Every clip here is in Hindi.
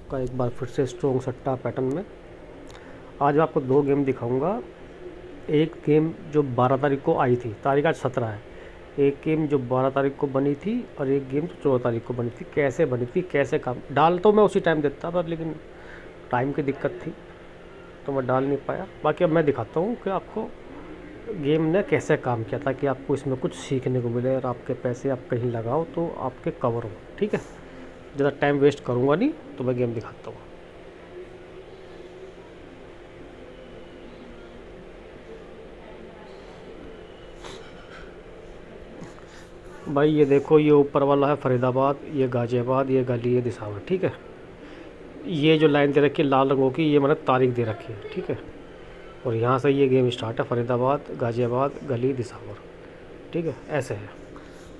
आपका एक बार फिर से स्ट्रॉन्ग सट्टा पैटर्न में। आज मैं आपको 2 गेम दिखाऊंगा। एक गेम जो 12 तारीख को आई थी, तारीख आज 17 है। एक गेम जो 12 तारीख को बनी थी और एक गेम जो 14 तारीख को बनी थी। कैसे बनी थी, कैसे काम डाल तो मैं उसी टाइम देता पर लेकिन टाइम की दिक्कत थी तो मैं डाल नहीं पाया। बाकी अब मैं दिखाता हूँ कि आपको गेम ने कैसे काम किया ताकि आपको इसमें कुछ सीखने को मिले और आपके पैसे आप कहीं लगाओ तो आपके कवर हो। ठीक है, ज़्यादा टाइम वेस्ट करूँगा नहीं तो मैं गेम दिखाता हूँ। भाई ये देखो, ये ऊपर वाला है फरीदाबाद, ये गाज़ियाबाद, ये गली, ये दिसावर। ठीक है, ये जो लाइन दे रखी है लाल रंगों की, ये मैंने तारीख दे रखी है। ठीक है, और यहाँ से ये गेम स्टार्ट है, फरीदाबाद, गाज़ियाबाद, गली, दिसावर। ठीक है, ऐसे है।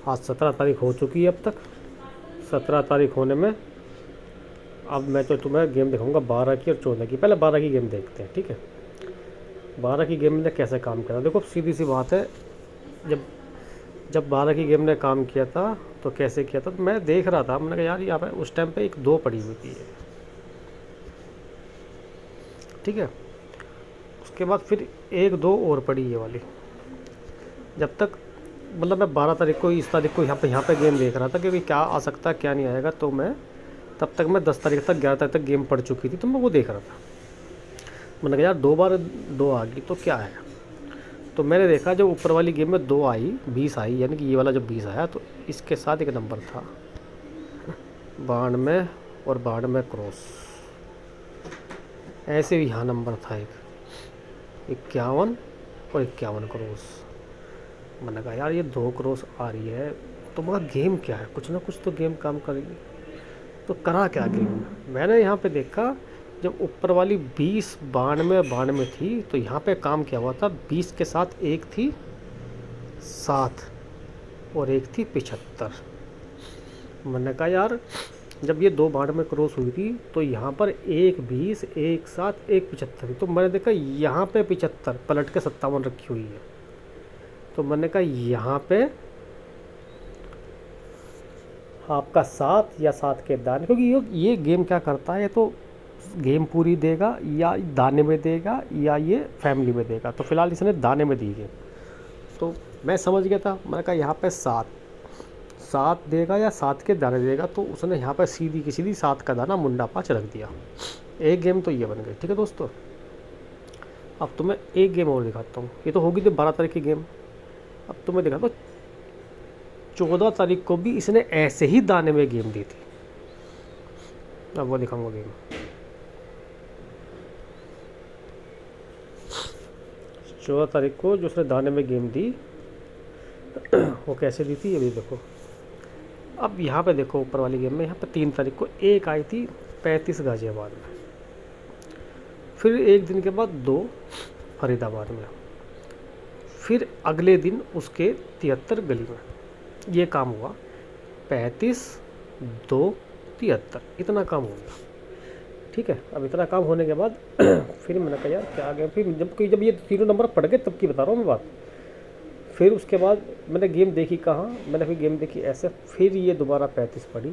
आज 17 तारीख हो चुकी है अब तक। 17 तारीख होने में अब मैं तो तुम्हें गेम दिखाऊंगा 12 की और 14 की। पहले 12 की गेम देखते हैं। ठीक है, 12 की गेम ने कैसे काम किया था देखो, सीधी सी बात है। जब जब 12 की गेम ने काम किया था तो कैसे किया था, तो मैं देख रहा था, मैंने कहा यार यहाँ पे उस टाइम पे 1-2 पड़ी हुई थी। ठीक है, उसके बाद फिर 1-2 और पड़ी ये वाली। जब तक मतलब मैं 12 तारीख को, इस तारीख को यहाँ पे गेम देख रहा था कि क्या आ सकता है क्या नहीं आएगा, तो मैं तब तक मैं 10 तारीख तक 11 तारीख तक गेम पड़ चुकी थी तो मैं वो देख रहा था। मैंने कहा यार 2 बार 2 आ गई तो क्या है। तो मैंने देखा जब ऊपर वाली गेम में 2 आई, 20 आई, यानी कि ये वाला जब 20 आया तो इसके साथ एक नंबर था 92 और 92 क्रॉस। ऐसे भी यहाँ नंबर था एक 51 और 51 क्रॉस। मैंने कहा यार ये 2 क्रॉस आ रही है तो मगर गेम क्या है, कुछ ना कुछ तो गेम काम करेगी। तो करा क्या गेम, मैंने यहाँ पे देखा जब ऊपर वाली 20 92 थी तो यहाँ पे काम किया हुआ था 20 के साथ एक थी 7 और एक थी 75। मैंने कहा यार जब ये 2 92 क्रॉस हुई थी तो यहाँ पर एक 20 एक 7 एक 75 थी। तो मैंने देखा यहाँ पे 75 पलट के 57 रखी हुई है। तो मैंने कहा यहाँ पे आपका 7 या 7 के दाने, क्योंकि ये गेम क्या करता है, ये तो गेम पूरी देगा या दाने में देगा या ये फैमिली में देगा। तो फिलहाल इसने दाने में दी गेम, तो मैं समझ गया था। मैंने कहा यहाँ पे 7 देगा या 7 के दाने देगा, तो उसने यहाँ पर सीधी की सीधी 7 का दाना मुंडा पाँच रख दिया। एक गेम तो ये बन गई। ठीक है दोस्तों, अब तुम्हें एक गेम और दिखाता हूँ। ये तो होगी तो 12 तारीख की गेम। अब तुम्हें दिखाता हूँ 14 तारीख को भी इसने ऐसे ही दाने में गेम दी थी। अब वो दिखाऊंगा गेम। 14 तारीख को जो उसने दाने में गेम दी वो कैसे दी थी ये भी देखो। अब यहाँ पे देखो ऊपर वाली गेम में, यहाँ पे 3 तारीख को एक आई थी 35 गाज़ियाबाद में, फिर एक दिन के बाद 2 फरीदाबाद में, फिर अगले दिन उसके 73 गली में। ये काम हुआ 35 2 73, इतना काम हो गया। ठीक है, अब इतना काम होने के बाद फिर मैंने कहा यार क्या आ गया। फिर जब ये तीनों नंबर पड़ गए तब की बता रहा हूँ मैं बात। फिर उसके बाद मैंने गेम देखी कहाँ, मैंने फिर गेम देखी ऐसे, फिर ये दोबारा 35 पड़ी,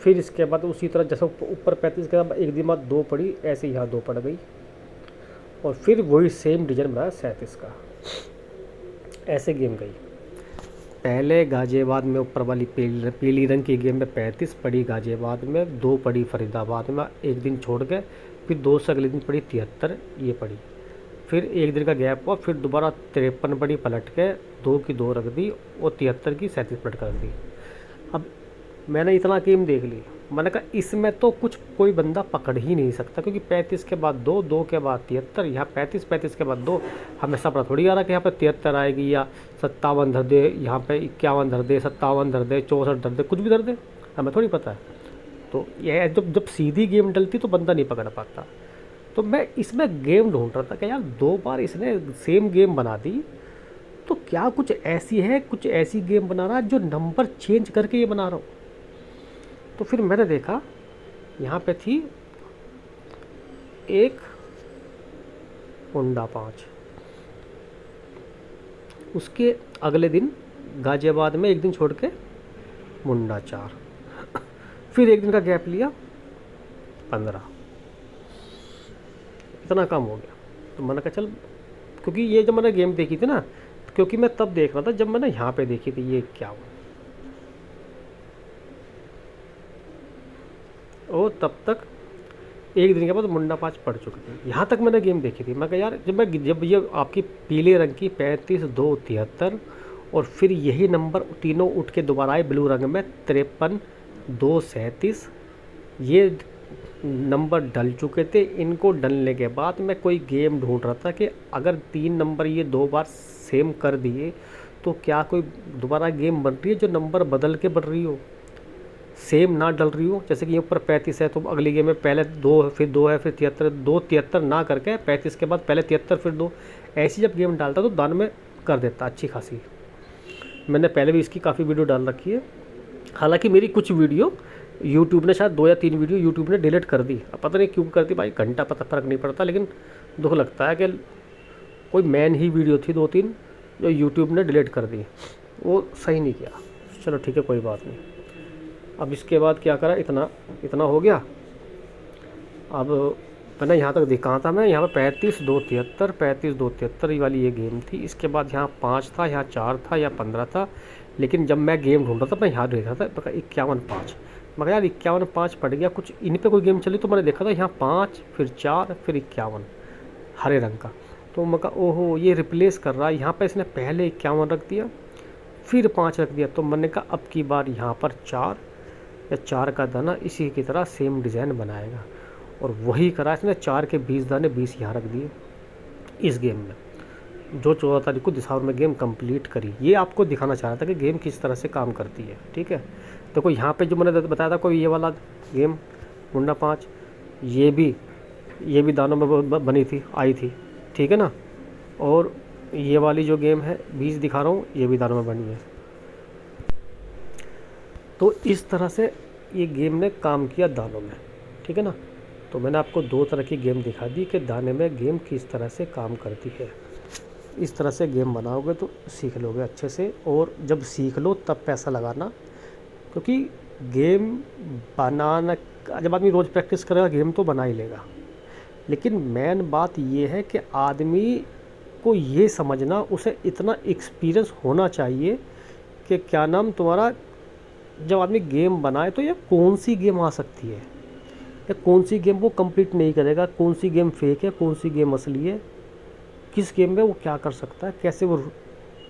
फिर इसके बाद उसी तरह जैसे ऊपर 35 के बाद एक दिन बाद 2 पड़ी, ऐसे यहाँ 2 पड़ गई, और फिर वही सेम डिजाइन बनाया 37 का। ऐसे गेम गई। पहले गाज़ियाबाद में ऊपर वाली पीली रंग की गेम में 35 पड़ी गाज़ियाबाद में, 2 पड़ी फरीदाबाद में, एक दिन छोड़ के, फिर 2 से अगले दिन पड़ी 73 ये पड़ी, फिर एक दिन का गैप हुआ, फिर दोबारा 53 पड़ी पलट के, 2 की 2 रख दी और 73 की 37 पलट कर रख दी। अब मैंने इतना गेम देख ली, मैंने कहा इसमें तो कुछ कोई बंदा पकड़ ही नहीं सकता, क्योंकि 35 के बाद 2, 2 के बाद 73, यहाँ 35 के बाद 2, हमें सब थोड़ी आ रहा कि यहाँ पे 73 आएगी या 57 धर दे, यहाँ पे 51 धर दे, 57 धर दे, 64 धर दे, कुछ भी धर दे, हमें थोड़ी पता है। तो यह जब सीधी गेम डलती तो बंदा नहीं पकड़ पाता। तो मैं इसमें गेम ढूंढ रहा था कि यार 2 बार इसने सेम गेम बना दी, तो क्या कुछ ऐसी है, कुछ ऐसी गेम बना रहा है जो नंबर चेंज करके ये बना रहा हूँ। तो फिर मैंने देखा यहाँ पे थी एक मुंडा 5, उसके अगले दिन गाज़ियाबाद में एक दिन छोड़ के मुंडा 4, फिर एक दिन का गैप लिया, 15, इतना कम हो गया। तो मैंने कहा चल, क्योंकि ये जब मैंने गेम देखी थी ना, क्योंकि मैं तब देख रहा था जब मैंने यहाँ पे देखी थी ये 51, और तब तक एक दिन के बाद मुंडा 5 पड़ चुकी थी। यहाँ तक मैंने गेम देखी थी। मैं कहा यार, जब ये आपकी पीले रंग की 35-2-73 और फिर यही नंबर तीनों उठ के दोबारा आए ब्लू रंग में 53-2-37, ये नंबर डल चुके थे। इनको डलने के बाद मैं कोई गेम ढूंढ रहा था कि अगर 3 नंबर ये 2 बार सेम कर दिए तो क्या कोई दोबारा गेम बन रही है जो नंबर बदल के बन रही हो, सेम ना डल रही हो। जैसे कि ये ऊपर 35 है तो अगली गेम में पहले 2 है, फिर 2 है, फिर 73, 2-73 ना करके 35 के बाद पहले 73 फिर 2, ऐसी जब गेम डालता तो दान में कर देता अच्छी खासी। मैंने पहले भी इसकी काफ़ी वीडियो डाल रखी है। हालांकि मेरी कुछ वीडियो यूट्यूब ने, शायद 2 या 3 वीडियो यूट्यूब ने डिलीट कर दी। अब पता नहीं क्यों कर दी भाई, घंटा पता फ़र्क नहीं पड़ता, लेकिन दुख लगता है कि कोई मैन ही वीडियो थी 2-3 जो यूट्यूब ने डिलीट कर दी, वो सही नहीं किया। चलो ठीक है, कोई बात नहीं। अब इसके बाद क्या करा, इतना हो गया। अब मैंने यहाँ तक दिखा था, मैं यहाँ पर 35-2-73, 35-2-73 ये वाली ये गेम थी। इसके बाद यहाँ 5 था, यहाँ 4 था, या 15 था। लेकिन जब मैं गेम ढूंढ रहा था मैं यहाँ देख रहा था 51-5। मगर यार 51-5 पड़ गया, कुछ इन पे कोई गेम चली तो मैंने देखा था यहाँ 5, फिर 4, फिर 51 हरे रंग का। तो मैं कहा ओहो, ये रिप्लेस कर रहा है। यहाँ पर इसने पहले 51 रख दिया, फिर 5 रख दिया। तो मैंने कहा अब की बार यहाँ पर 4 या 4 का दाना इसी की तरह सेम डिज़ाइन बनाएगा। और वही करा इसने, 4 के 20 दाने 20 यहाँ रख दिए इस गेम में, जो 14 तारीख को दिसंबर में गेम कंप्लीट करी। ये आपको दिखाना चाह रहा था कि गेम किस तरह से काम करती है। ठीक है, देखो यहाँ पे जो मैंने बताया था कोई ये वाला गेम मुंडा 5, ये भी दानों में बनी थी, आई थी। ठीक है ना, और ये वाली जो गेम है 20 दिखा रहा हूँ, ये भी दानों में बनी है। तो इस तरह से ये गेम ने काम किया दानों में। ठीक है ना, तो मैंने आपको 2 तरह की गेम दिखा दी कि दाने में गेम किस तरह से काम करती है। इस तरह से गेम बनाओगे तो सीख लोगे अच्छे से, और जब सीख लो तब पैसा लगाना। क्योंकि गेम बनाना, जब आदमी रोज़ प्रैक्टिस करेगा गेम तो बना ही लेगा। लेकिन मेन बात ये है कि आदमी को ये समझना, उसे इतना एक्सपीरियंस होना चाहिए कि क्या नाम तुम्हारा, जब आदमी गेम बनाए तो ये कौन सी गेम आ सकती है या कौन सी गेम वो कंप्लीट नहीं करेगा, कौन सी गेम फेक है, कौन सी गेम असली है, किस गेम में वो क्या कर सकता है, कैसे वो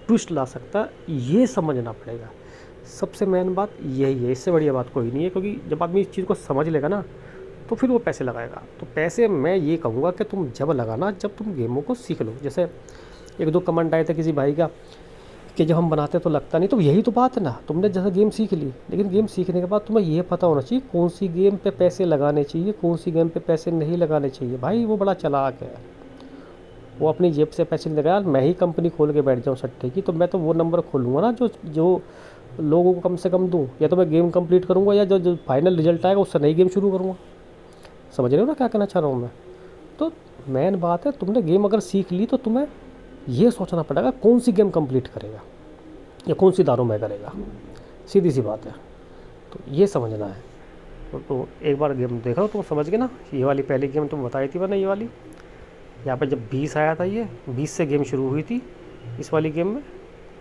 ट्विस्ट ला सकता है, ये समझना पड़ेगा। सबसे मेन बात यही है, इससे बढ़िया बात कोई नहीं है। क्योंकि जब आदमी इस चीज़ को समझ लेगा ना तो फिर वो पैसे लगाएगा। तो पैसे मैं ये कहूँगा कि तुम जब लगाना, जब तुम गेमों को सीख लो। जैसे 1-2 कमेंट आए थे किसी भाई का कि जब हम बनाते तो लगता नहीं। तो यही तो बात है ना, तुमने जैसे गेम सीख ली, लेकिन गेम सीखने के बाद तुम्हें ये पता होना चाहिए कौन सी गेम पे पैसे लगाने चाहिए, कौन सी गेम पे पैसे नहीं लगाने चाहिए। भाई वो बड़ा चालाक है, वो अपनी जेब से पैसे नहीं लगाया। मैं ही कंपनी खोल के बैठ जाऊँ सट्टे की, तो मैं तो वो नंबर खोलूँगा ना जो लोगों को कम से कम दूँ। या तो मैं गेम कंप्लीट करूँगा, या जो फाइनल रिजल्ट आएगा उससे नई गेम शुरू करूँगा। समझ रहे हो ना क्या कहना चाह रहा हूँ मैं। तो मेन बात है, तुमने गेम अगर सीख ली तो तुम्हें ये सोचना पड़ेगा कौन सी गेम कंप्लीट करेगा या कौन सी दारों में करेगा। सीधी सी बात है, तो ये समझना है। तो एक बार गेम देख लो, तुम समझ गए ना। ये वाली पहली गेम तुम बताई थी मैंने, ये वाली यहाँ पे जब 20 आया था, ये 20 से गेम शुरू हुई थी। इस वाली गेम में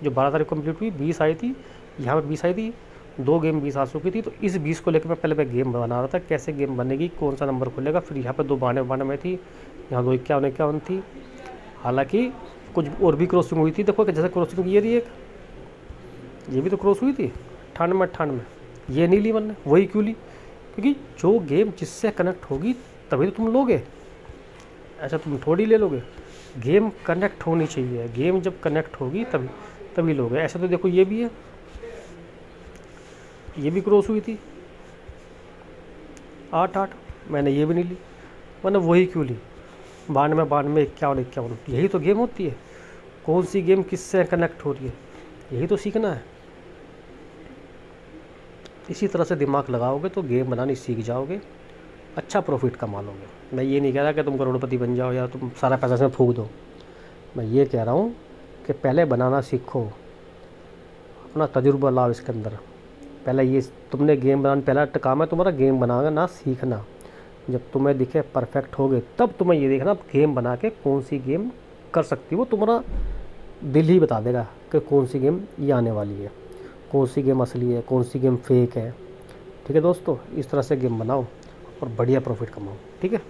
जो 12 तारीख कंप्लीट हुई 20 आई थी, यहाँ पर 20 आई थी, 2 गेम 20 आ चुकी थी। तो इस 20 को लेकर मैं पहले गेम बना रहा था, कैसे गेम बनेगी, कौन सा नंबर खुलेगा। फिर यहाँ पर 2 92 में थी, यहाँ 2 51 थी। हालांकि कुछ और भी क्रॉसिंग हुई थी। देखो कि जैसे क्रॉसिंग ये थी, एक ये भी तो क्रॉस हुई थी 98, ये नहीं ली मैंने। वही क्यों ली? क्योंकि जो गेम जिससे कनेक्ट होगी तभी तो तुम लोगे, ऐसा तुम थोड़ी ले लोगे। गेम कनेक्ट होनी चाहिए, गेम जब कनेक्ट होगी तभी लोगे। ऐसा तो देखो ये भी है, ये भी क्रॉस हुई थी 8, मैंने ये भी नहीं ली। मैंने वही क्यों ली? 92, 51, यही तो गेम होती है। कौन सी गेम किससे कनेक्ट हो रही है, यही तो सीखना है। इसी तरह से दिमाग लगाओगे तो गेम बनानी सीख जाओगे, अच्छा प्रॉफिट कमा लोगे। मैं ये नहीं कह रहा कि तुम करोड़पति बन जाओ या तुम सारा पैसा इसमें फूंक दो। मैं ये कह रहा हूँ कि पहले बनाना सीखो, अपना तजुर्बा लाओ इसके अंदर, पहले ये तुमने गेम बनाना, पहला काम है तुम्हारा गेम बनाना ना सीखना। जब तुम्हें दिखे परफेक्ट हो गए तब तुम्हें ये देखना गेम बना के कौन सी गेम कर सकती हो। तुम्हारा दिल ही बता देगा कि कौन सी गेम ये आने वाली है, कौन सी गेम असली है, कौन सी गेम फेक है। ठीक है दोस्तों, इस तरह से गेम बनाओ और बढ़िया प्रॉफिट कमाओ। ठीक है।